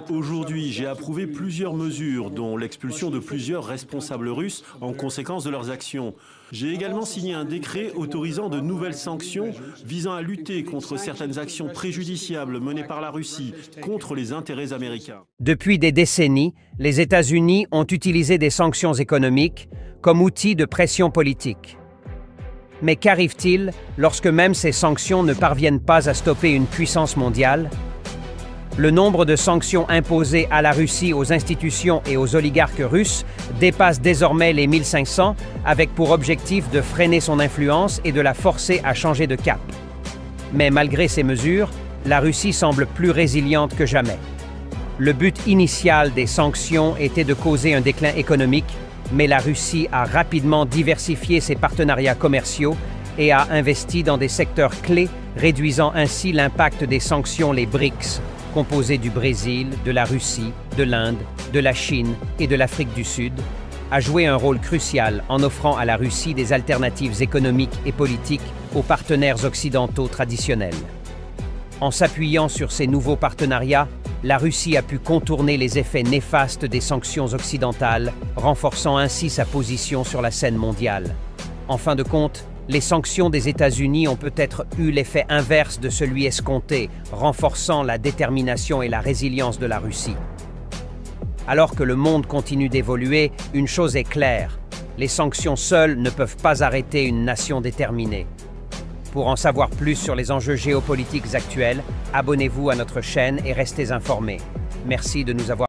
Aujourd'hui, j'ai approuvé plusieurs mesures, dont l'expulsion de plusieurs responsables russes en conséquence de leurs actions. J'ai également signé un décret autorisant de nouvelles sanctions visant à lutter contre certaines actions préjudiciables menées par la Russie contre les intérêts américains. Depuis des décennies, les États-Unis ont utilisé des sanctions économiques comme outil de pression politique. Mais qu'arrive-t-il lorsque même ces sanctions ne parviennent pas à stopper une puissance mondiale? Le nombre de sanctions imposées à la Russie, aux institutions et aux oligarques russes dépasse désormais les 1500, avec pour objectif de freiner son influence et de la forcer à changer de cap. Mais malgré ces mesures, la Russie semble plus résiliente que jamais. Le but initial des sanctions était de causer un déclin économique, mais la Russie a rapidement diversifié ses partenariats commerciaux et a investi dans des secteurs clés, réduisant ainsi l'impact des sanctions, les BRICS, composés du Brésil, de la Russie, de l'Inde, de la Chine et de l'Afrique du Sud, a joué un rôle crucial en offrant à la Russie des alternatives économiques et politiques aux partenaires occidentaux traditionnels. En s'appuyant sur ces nouveaux partenariats, la Russie a pu contourner les effets néfastes des sanctions occidentales, renforçant ainsi sa position sur la scène mondiale. En fin de compte, les sanctions des États-Unis ont peut-être eu l'effet inverse de celui escompté, renforçant la détermination et la résilience de la Russie. Alors que le monde continue d'évoluer, une chose est claire, les sanctions seules ne peuvent pas arrêter une nation déterminée. Pour en savoir plus sur les enjeux géopolitiques actuels, abonnez-vous à notre chaîne et restez informés. Merci de nous avoir